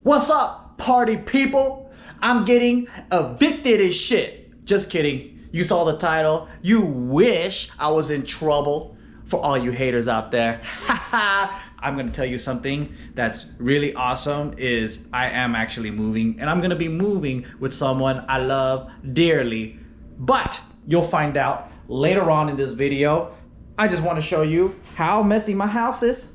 What's up, party people? I'm getting evicted as shit. Just kidding. You saw the title. You wish I was in trouble. For all you haters out there. I'm gonna tell you something that's really awesome is I am actually moving, and I'm gonna be moving with someone I love dearly. But you'll find out later on in this video. I just want to show you how messy my house is.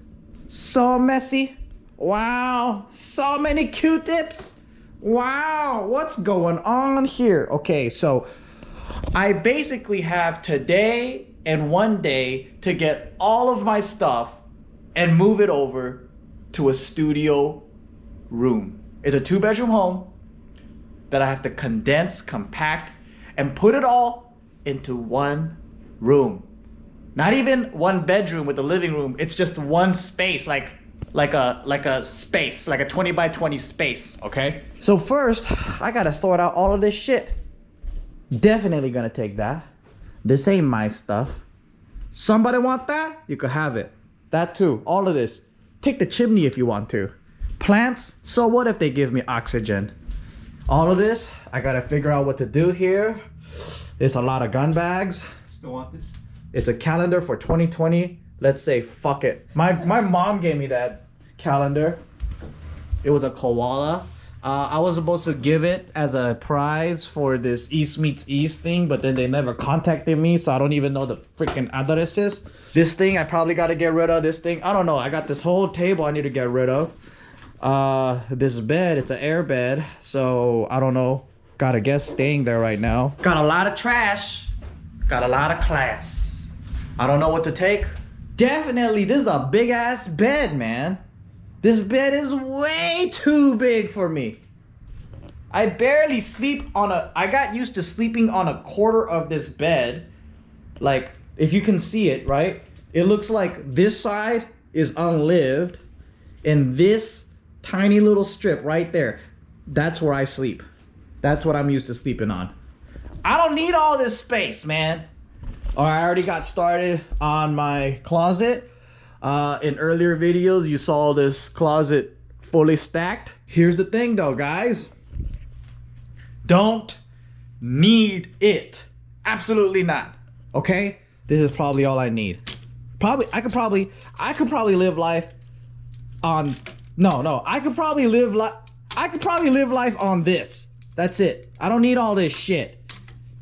So messy. Wow, so many Q-tips. Wow, what's going on here? Okay, so I basically have today and one day to get all of my stuff and move it over to a studio room. It's a 2-bedroom home that I have to condense, compact, and put it all into one room. Not even one bedroom with a living room. It's just one space, like a space, like a 20 by 20 space, okay? So first, I gotta sort out all of this shit. Definitely gonna take that. This ain't my stuff. Somebody want that? You could have it. That too, all of this. Take the chimney if you want to. Plants, so what if they give me oxygen? All of this, I gotta figure out what to do here. There's a lot of gun bags. Still want this? It's a calendar for 2020. Let's say fuck it. My mom gave me that calendar. It was a koala. I was supposed to give it as a prize for this East Meets East thing, but then they never contacted me, so I don't even know the freaking addresses. This thing I probably got to get rid of. This thing, I don't know. I got this whole table I need to get rid of. This bed, it's an air bed, so I don't know. Gotta guess staying there right now. Got a lot of trash. Got a lot of class. I don't know what to take. Definitely, this is a big ass bed, man. This bed is way too big for me. I barely sleep on I got used to sleeping on a quarter of this bed. Like, if you can see it, right? It looks like this side is unlived, and this tiny little strip right there, that's where I sleep. That's what I'm used to sleeping on. I don't need all this space, man. I already got started on my closet. In earlier videos, you saw this closet fully stacked. Here's the thing though, guys. Don't need it. Absolutely not. Okay? This is probably all I need. I could probably live life on I could probably live life on this. That's it. I don't need all this shit.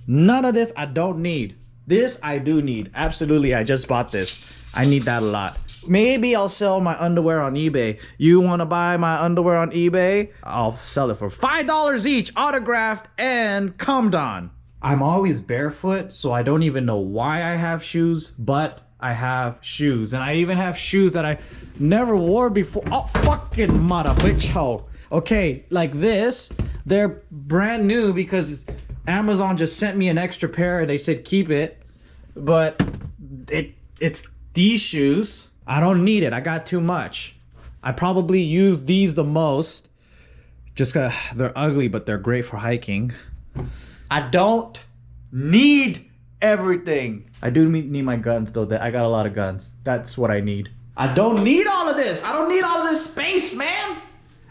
None of this I don't need. This I do need. Absolutely, I just bought this. I need that a lot. Maybe I'll sell my underwear on eBay. You want to buy my underwear on eBay? I'll sell it for $5 each, autographed and cummed on. I'm always barefoot, so I don't even know why I have shoes, but I have shoes. And I even have shoes that I never wore before. Oh, fucking mother bitch hoe. Okay, like this. They're brand new because Amazon just sent me an extra pair and they said keep it. But it's these shoes. I don't need it. I got too much. I probably use these the most just cause they're ugly, but they're great for hiking. I don't need everything. I do need my guns though. I got a lot of guns. That's what I need. I don't need all of this. I don't need all of this space, man.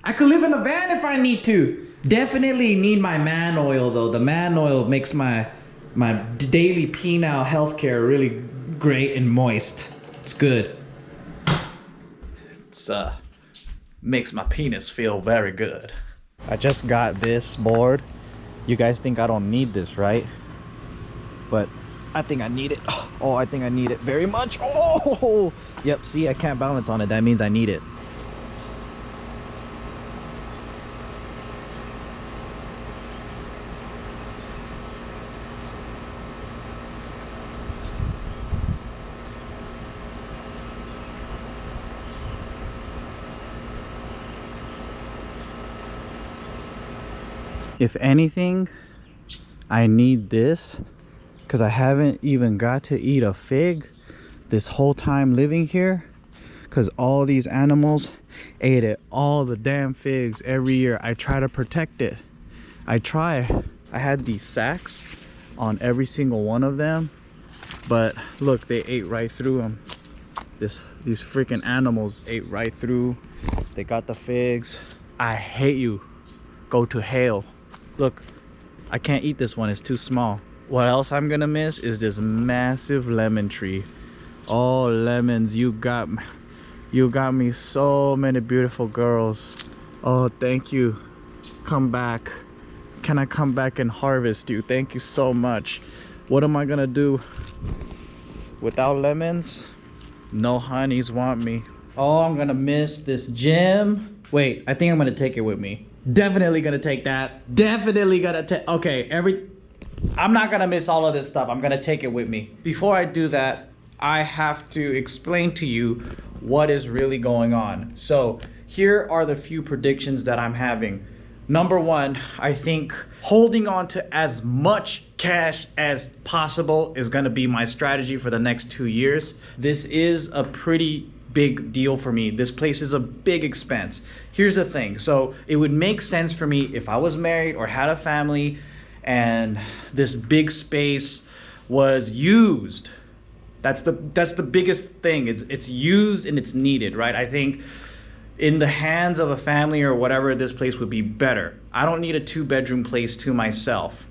I could live in a van if I need to. Definitely need my man oil though. The man oil makes my daily penile healthcare really great and moist. It's good. It's makes my penis feel very good. I just got this board. You guys think I don't need this, right? But I think I need it. Oh, I think I need it very much. Oh, yep. See, I can't balance on it. That means I need it. If anything, I need this because I haven't even got to eat a fig this whole time living here because all these animals ate it, all the damn figs every year. I try to protect it. I had these sacks on every single one of them, but look, they ate right through them. These freaking animals ate right through. They got the figs. I hate you. Go to hell. Look, I can't eat this one, it's too small. What else I'm gonna miss is this massive lemon tree. Oh, lemons, you got me so many beautiful girls. Oh, thank you. Come back. Can I come back and harvest you? Thank you so much. What am I gonna do without lemons? No honeys want me. Oh, I'm gonna miss this gym. Wait, I think I'm gonna take it with me. Definitely gonna take that. Definitely gonna take, okay, I'm not gonna miss all of this stuff. I'm gonna take it with me. Before I do that, I have to explain to you what is really going on. So here are the few predictions that I'm having. Number one, I think holding on to as much cash as possible is gonna be my strategy for the next 2 years. This is a pretty big deal for me. This place is a big expense. Here's the thing. So it would make sense for me if I was married or had a family and this big space was used. That's the biggest thing. It's used and it's needed, right? I think in the hands of a family or whatever, this place would be better. I don't need a 2-bedroom place to myself.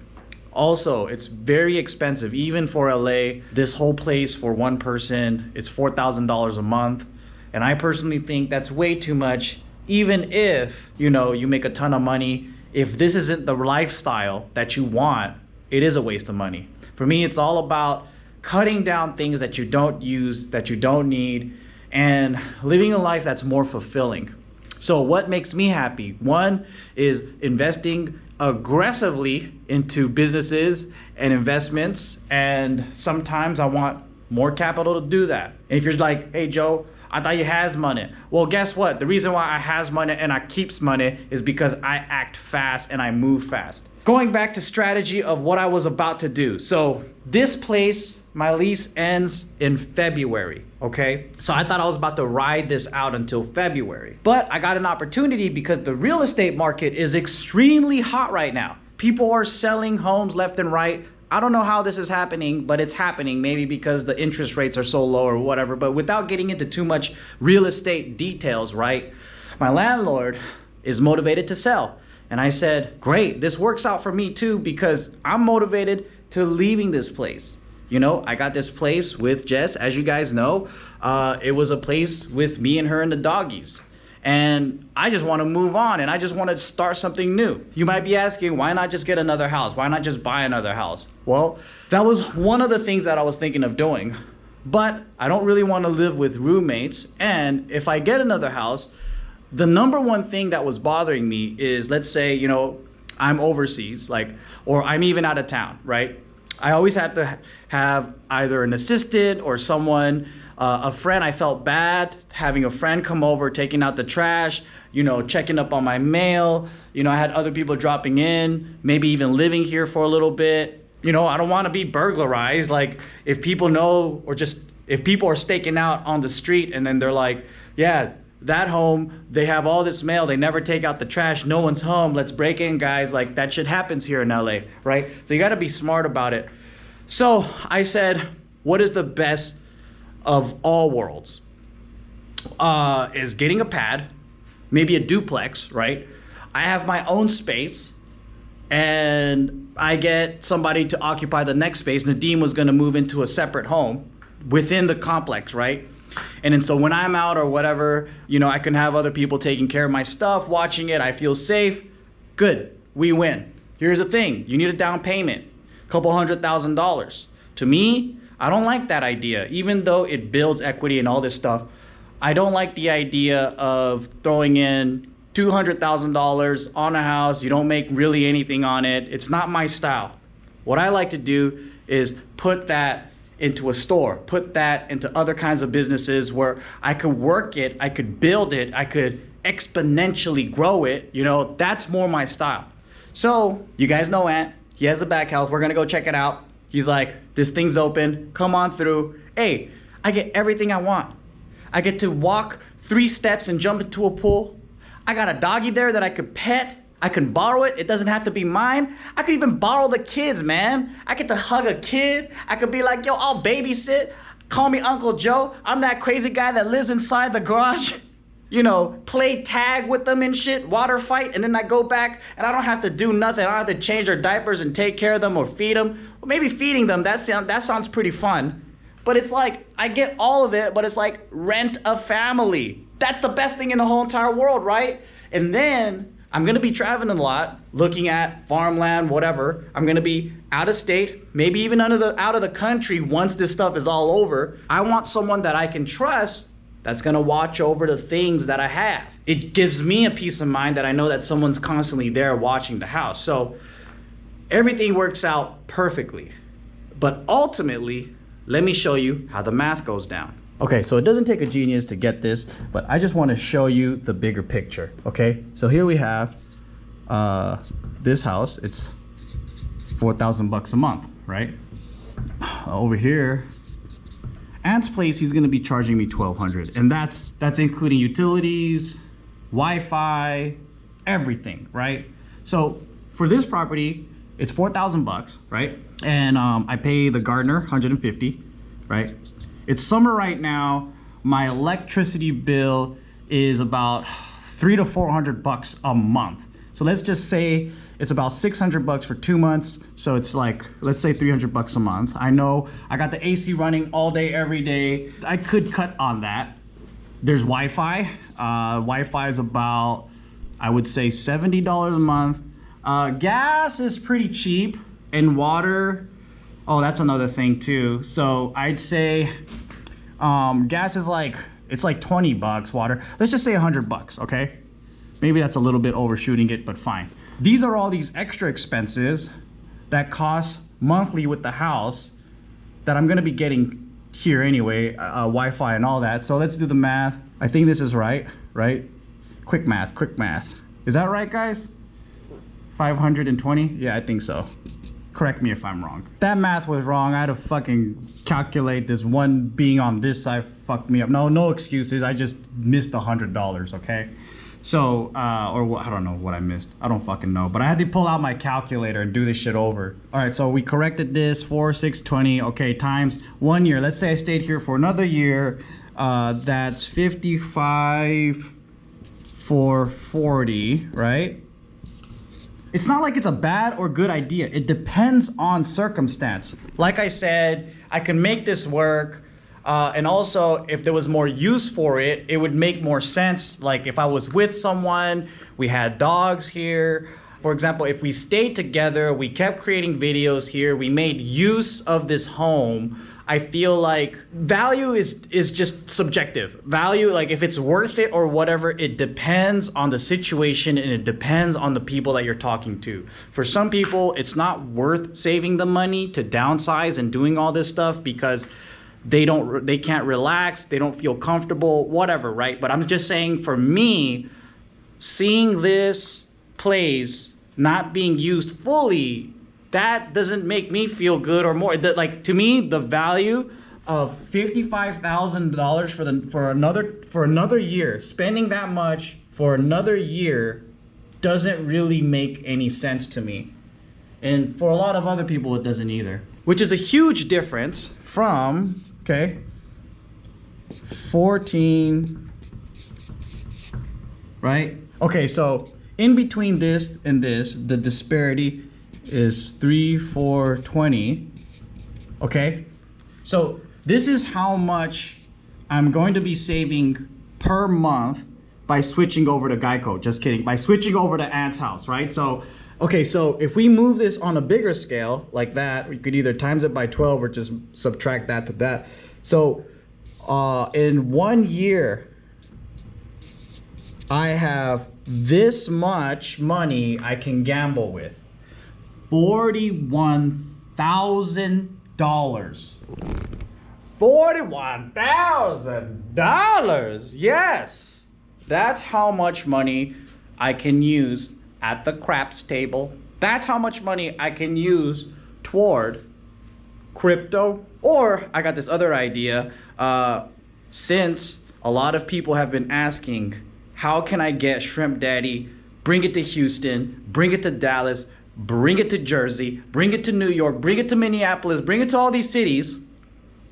Also, it's very expensive, even for LA. This whole place for one person, it's $4,000 a month. And I personally think that's way too much, even if, you know, you make a ton of money. If this isn't the lifestyle that you want, it is a waste of money. For me, it's all about cutting down things that you don't use, that you don't need, and living a life that's more fulfilling. So what makes me happy? One is investing aggressively into businesses and investments, and sometimes I want more capital to do that. And if you're like, hey Joe, I thought you has money. Well, guess what? The reason why I has money and I keeps money is because I act fast and I move fast. Going back to strategy of what I was about to do. So this place, my lease ends in February, okay? So I thought I was about to ride this out until February. But I got an opportunity because the real estate market is extremely hot right now. People are selling homes left and right. I don't know how this is happening, but it's happening, maybe because the interest rates are so low or whatever. But without getting into too much real estate details, right? My landlord is motivated to sell. And I said, great, this works out for me too, because I'm motivated to leaving this place. You know, I got this place with Jess, as you guys know. It was a place with me and her and the doggies. And I just want to move on and I just want to start something new. You might be asking, why not just get another house? Why not just buy another house? Well, that was one of the things that I was thinking of doing. But I don't really want to live with roommates. And if I get another house, the number one thing that was bothering me is, let's say, you know, I'm overseas, like, or I'm even out of town, right? I always have to have either an assistant or someone, a friend. I felt bad having a friend come over, taking out the trash, you know, checking up on my mail. You know, I had other people dropping in, maybe even living here for a little bit. You know, I don't want to be burglarized. Like, if people know, or just if people are staking out on the street and then they're like, yeah, that home, they have all this mail, they never take out the trash, no one's home, let's break in, guys. Like, that shit happens here in LA, right? So you got to be smart about it. So I said, what is the best of all worlds? Is getting a pad, maybe a duplex, right? I have my own space and I get somebody to occupy the next space. Nadeem was gonna move into a separate home within the complex, right? And then so when I'm out or whatever, you know, I can have other people taking care of my stuff, watching it, I feel safe. Good, we win. Here's the thing, you need a down payment, a couple $100,000. To me, I don't like that idea. Even though it builds equity and all this stuff, I don't like the idea of throwing in $200,000 on a house. You don't make really anything on it. It's not my style. What I like to do is put that into a store, put that into other kinds of businesses where I could work it, I could build it, I could exponentially grow it. You know, that's more my style. So you guys know Ant, he has the back house. We're gonna go check it out. He's like, this thing's open, come on through. Hey, I get everything I want. I get to walk 3 steps and jump into a pool. I got a doggy there that I could pet. I can borrow it. It doesn't have to be mine. I could even borrow the kids, man. I get to hug a kid. I could be like, yo, I'll babysit. Call me Uncle Joe. I'm that crazy guy that lives inside the garage. you know, play tag with them and shit, water fight, and then I go back and I don't have to do nothing. I don't have to change their diapers and take care of them or feed them. Well, maybe feeding them, that sounds pretty fun. But it's like, I get all of it, but it's like rent a family. That's the best thing in the whole entire world, right? And then I'm gonna be traveling a lot, looking at farmland, whatever. I'm gonna be out of state, maybe even out of the country once this stuff is all over. I want someone that I can trust that's gonna watch over the things that I have. It gives me a peace of mind that I know that someone's constantly there watching the house. So everything works out perfectly. But ultimately, let me show you how the math goes down. Okay, so it doesn't take a genius to get this, but I just want to show you the bigger picture, okay? So here we have this house. It's $4,000 a month, right? Over here, Ant's place, he's gonna be charging me $1,200, and that's including utilities, Wi-Fi, everything, right? So for this property, it's $4,000, right? And I pay the gardener $150, right? It's summer right now. My electricity bill is about $300 to $400 a month. So let's just say it's about $600 for 2 months. So it's like, let's say $300 a month. I know I got the AC running all day, every day. I could cut on that. There's Wi-Fi. Wi-Fi is about, I would say $70 a month. Gas is pretty cheap, and water, oh, that's another thing too. So I'd say gas is like, it's like $20, water, let's just say $100, okay? Maybe that's a little bit overshooting it, but fine. These are all these extra expenses that cost monthly with the house that I'm gonna be getting here anyway, Wi-Fi and all that. So let's do the math. I think this is right? Quick math. Is that right, guys? 520? Yeah, I think so. Correct me if I'm wrong. That math was wrong. I had to fucking calculate this one being on this side fucked me up. No excuses. I just missed $100, okay? So, or I don't know what I missed. I don't fucking know. But I had to pull out my calculator and do this shit over. All right, so we corrected this, 620, okay, times 1 year. Let's say I stayed here for another year. That's 55 for 40, right? It's not like it's a bad or good idea. It depends on circumstance. Like I said, I can make this work. And also, if there was more use for it, it would make more sense. Like if I was with someone, we had dogs here. For example, if we stayed together, we kept creating videos here, we made use of this home, I feel like value is just subjective. Value, like if it's worth it or whatever, it depends on the situation and it depends on the people that you're talking to. For some people, it's not worth saving the money to downsize and doing all this stuff because they can't relax, they don't feel comfortable, whatever, right? But I'm just saying, for me, seeing this place not being used fully, that doesn't make me feel good or more. Like, to me, the value of $55,000 for another year, spending that much for another year, doesn't really make any sense to me. And for a lot of other people, it doesn't either. Which is a huge difference from, okay, 14, right? Okay, so in between this and this, the disparity is 3,420. Okay, so this is how much I'm going to be saving per month by switching over to Geico. Just kidding, by switching over to Ant's house, right? So okay, so if we move this on a bigger scale like that, we could either times it by 12 or just subtract that to that. So in 1 year, I have this much money I can gamble with. $41,000. $41,000. Yes, that's how much money I can use at the craps table. That's how much money I can use toward crypto. Or I got this other idea. Since a lot of people have been asking, how can I get Shrimp Daddy, bring it to Houston, bring it to Dallas, bring it to Jersey, bring it to New York, bring it to Minneapolis, bring it to all these cities,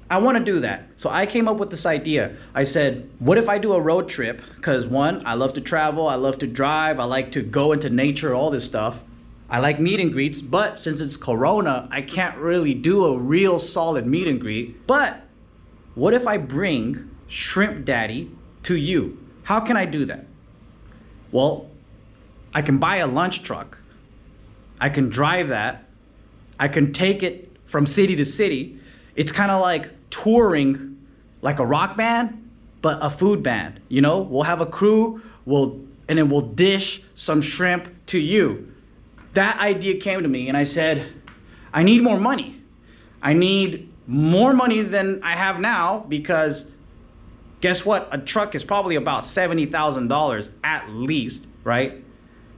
I want to do that. So I came up with this idea. I said, what if I do a road trip? Because one, I love to travel, I love to drive, I like to go into nature, all this stuff. I like meet and greets, but since it's Corona, I can't really do a real solid meet and greet. But what if I bring Shrimp Daddy to you? How can I do that? Well, I can buy a lunch truck. I can drive that. I can take it from city to city. It's kind of like touring like a rock band, but a food band. You know, we'll have a crew, and then we'll dish some shrimp to you. That idea came to me and I said, I need more money. I need more money than I have now, because guess what? A truck is probably about $70,000 at least, right?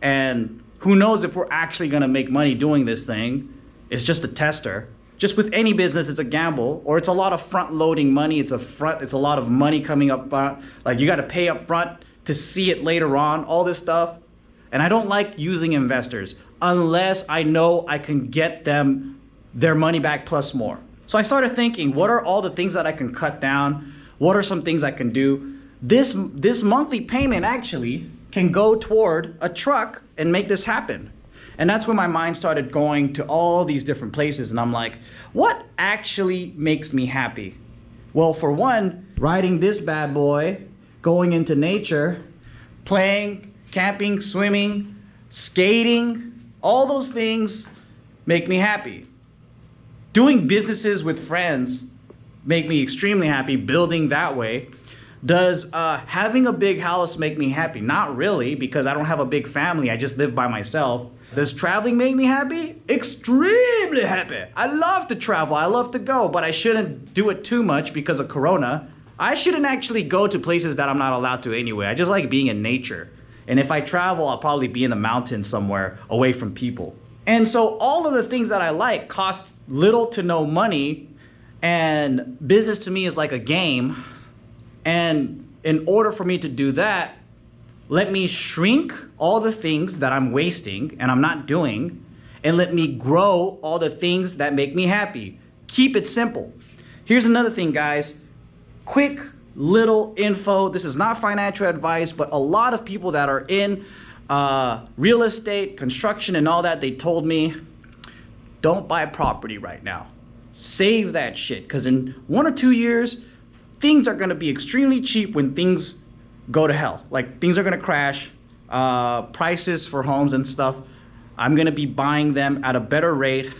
And who knows if we're actually gonna make money doing this thing. It's just a tester. Just with any business, it's a gamble, or it's a lot of front loading money. It's a lot of money coming up front. Like you gotta pay up front to see it later on, all this stuff. And I don't like using investors unless I know I can get them their money back plus more. So I started thinking, what are all the things that I can cut down? What are some things I can do? This monthly payment actually can go toward a truck and make this happen. And that's when my mind started going to all these different places. And I'm like, what actually makes me happy? Well, for one, riding this bad boy, going into nature, playing, camping, swimming, skating, all those things make me happy. Doing businesses with friends make me extremely happy, building that way. Does having a big house make me happy? Not really, because I don't have a big family. I just live by myself. Does traveling make me happy? Extremely happy. I love to travel. I love to go, but I shouldn't do it too much because of Corona. I shouldn't actually go to places that I'm not allowed to anyway. I just like being in nature. And if I travel, I'll probably be in the mountains somewhere away from people. And so all of the things that I like cost little to no money, and business to me is like a game. And in order for me to do that, let me shrink all the things that I'm wasting and I'm not doing, and let me grow all the things that make me happy. Keep it simple. Here's another thing, guys. Quick little info. This is not financial advice, but a lot of people that are in real estate, construction, and all that, they told me, don't buy property right now. Save that shit, because in 1 or 2 years, things are going to be extremely cheap when things go to hell. Like, things are going to crash. Prices for homes and stuff, I'm going to be buying them at a better rate.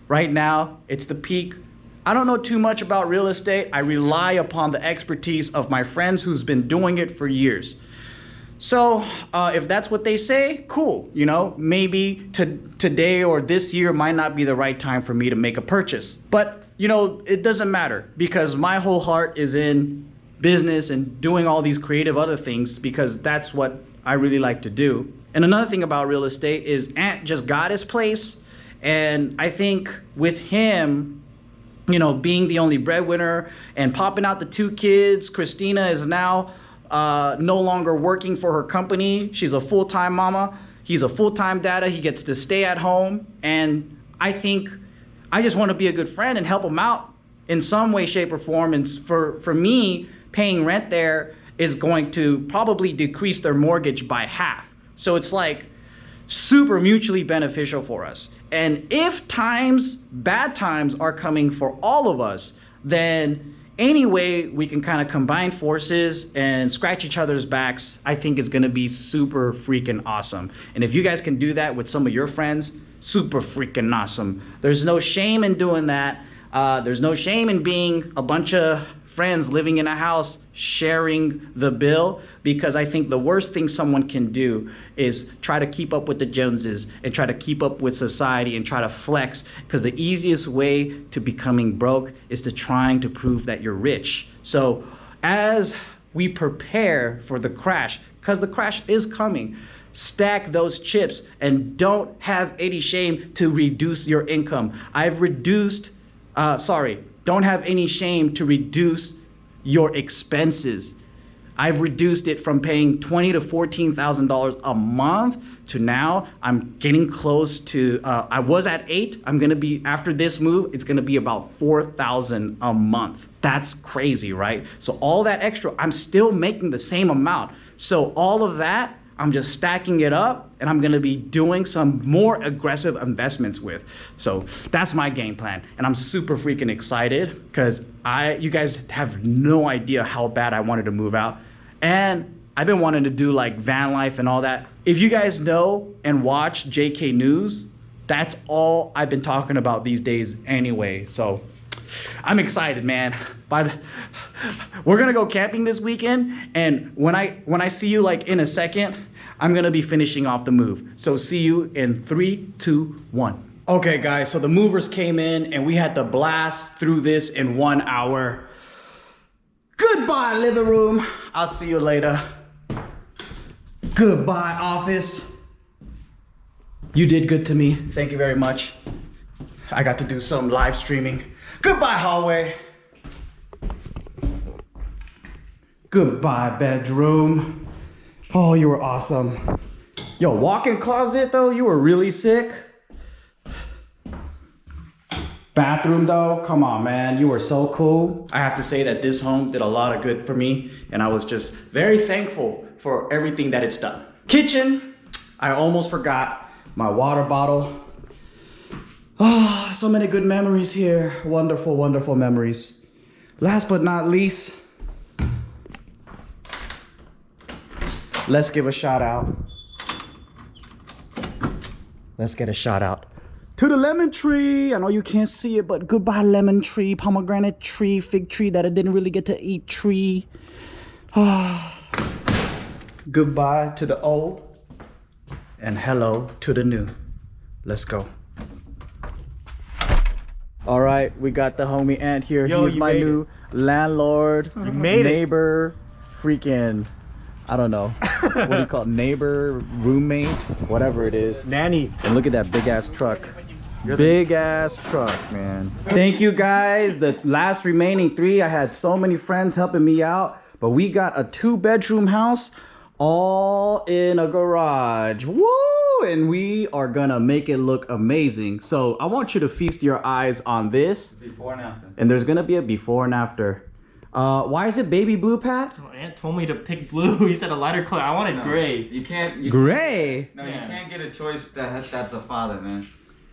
Right now, it's the peak. I don't know too much about real estate. I rely upon the expertise of my friends who's been doing it for years. So if that's what they say, cool. You know, maybe today or this year might not be the right time for me to make a purchase. But, you know, it doesn't matter, because my whole heart is in business and doing all these creative other things, because that's what I really like to do. And another thing about real estate is Ant just got his place. And I think with him, you know, being the only breadwinner and popping out the 2 kids, Christina is now no longer working for her company. She's a full-time mama. He's a full-time dada. He gets to stay at home. And I think I just want to be a good friend and help him out in some way, shape, or form. And for me, paying rent there is going to probably decrease their mortgage by half. So it's like super mutually beneficial for us. And if bad times are coming for all of us, then any way we can kind of combine forces and scratch each other's backs, I think is going to be super freaking awesome. And if you guys can do that with some of your friends, super freaking awesome. There's no shame in doing that. There's no shame in being a bunch of friends living in a house sharing the bill, because I think the worst thing someone can do is try to keep up with the Joneses and try to keep up with society and try to flex, because the easiest way to becoming broke is to trying to prove that you're rich. So as we prepare for the crash, because the crash is coming, stack those chips and don't have any shame to reduce your income. Don't have any shame to reduce your expenses. I've reduced it from paying $20,000 to $14,000 a month to now I'm getting close to, I was at 8. I'm gonna be, after this move, it's gonna be about 4,000 a month. That's crazy, right? So all that extra, I'm still making the same amount. So all of that, I'm just stacking it up and I'm gonna be doing some more aggressive investments with. So that's my game plan. And I'm super freaking excited because you guys have no idea how bad I wanted to move out. And I've been wanting to do like van life and all that. If you guys know and watch JK News, that's all I've been talking about these days anyway. So I'm excited, man. But we're gonna go camping this weekend, and when I see you like in a second, I'm gonna be finishing off the move. So see you in 3, 2, 1. Okay, guys. So the movers came in, and we had to blast through this in 1 hour. Goodbye, living room. I'll see you later. Goodbye, office. You did good to me. Thank you very much. I got to do some live streaming. Goodbye, hallway. Goodbye, bedroom. Oh, you were awesome. Yo, walk-in closet, though, you were really sick. Bathroom, though, come on, man. You were so cool. I have to say that this home did a lot of good for me, and I was just very thankful for everything that it's done. Kitchen, I almost forgot my water bottle. Oh, so many good memories here. Wonderful, wonderful memories. Last but not least, let's give a shout out. Let's get a shout out to the lemon tree. I know you can't see it, but goodbye lemon tree, pomegranate tree, fig tree that I didn't really get to eat tree. Goodbye to the old and hello to the new. Let's go. All right, we got the homie Ant here. Yo, He's my new landlord, neighbor, freaking, I don't know, what do you call it? Neighbor, roommate, whatever it is. Nanny. And look at that big ass truck. Big ass truck, man. Thank you guys. The last remaining 3, I had so many friends helping me out, but we got a 2-bedroom house all in a garage. Woo! And we are gonna make it look amazing. So I want you to feast your eyes on this. Before and after. And there's gonna be a before and after. Why is it baby blue, Pat? Oh, Aunt told me to pick blue. He said a lighter color. I wanted gray. You can't. Gray? No, Yeah. you can't get a choice that's a father, man.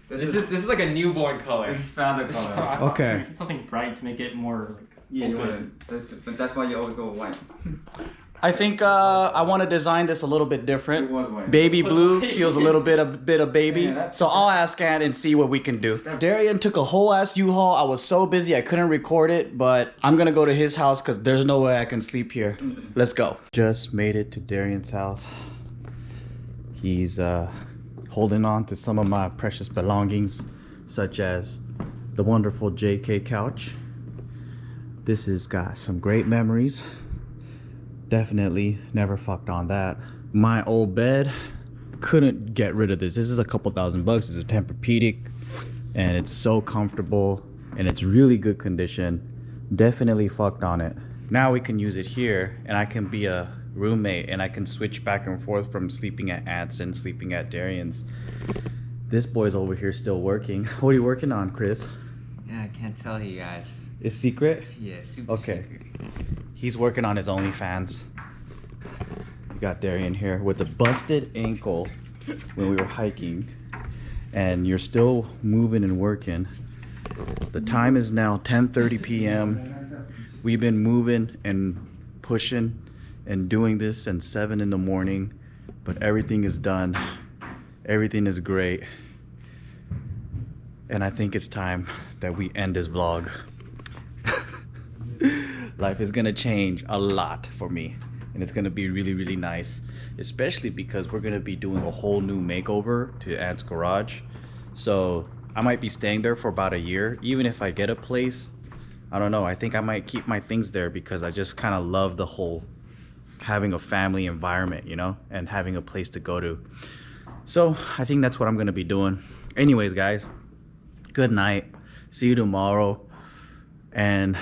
This is like a newborn color. This is father So color. I thought Okay. we said something bright to make it more like, Yeah, you open. want to. But that's why you always go with white. I think I want to design this a little bit different. It was white. Baby blue feels a little bit of baby. Yeah, that's- So I'll ask Ant and see what we can do. Darian took a whole ass U-Haul. I was so busy I couldn't record it, but I'm gonna go to his house because there's no way I can sleep here. Let's go. Just made it to Darian's house. He's holding on to some of my precious belongings, such as the wonderful JK couch. This has got some great memories. Definitely never fucked on that. My old bed, couldn't get rid of this. This is a couple $1,000. It's a Tempur-Pedic and it's so comfortable and it's really good condition. Definitely fucked on it. Now we can use it here and I can be a roommate and I can switch back and forth from sleeping at Ant's and sleeping at Darian's. This boy's over here still working. What are you working on, Chris? Yeah, I can't tell you guys. It's secret? Yeah, super Okay. secret. He's working on his OnlyFans. We got Darian here with a busted ankle when we were hiking. And you're still moving and working. The time is now 10:30 p.m. We've been moving and pushing and doing this since 7 in the morning. But everything is done. Everything is great. And I think it's time that we end this vlog. Life is gonna change a lot for me and it's gonna be really, really nice, especially because we're gonna be doing a whole new makeover to Ant's garage. So I might be staying there for about a year. Even if I get a place, I don't know, I think I might keep my things there because I just kind of love the whole having a family environment, you know, and having a place to go to. So I think that's what I'm gonna be doing. Anyways, guys, good night. See you tomorrow. And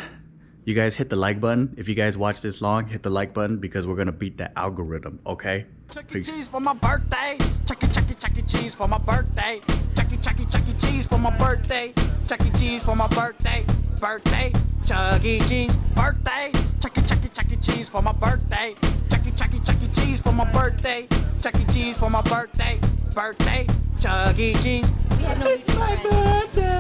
You guys hit the like button. If you guys watch this long, hit the like button because we're gonna beat the algorithm, okay? Chuck E. Cheese for my birthday. Chuck E. Cheese for my birthday. Chuck E. Cheese for my birthday. Chuck E. Cheese for my birthday. Birthday. Chuck E. Cheese. Birthday. Chuck E. Cheese for my birthday. Chuck E. Cheese for my birthday. Chuck E. Cheese for my birthday. Birthday. Chuck E. Cheese. It's my birthday.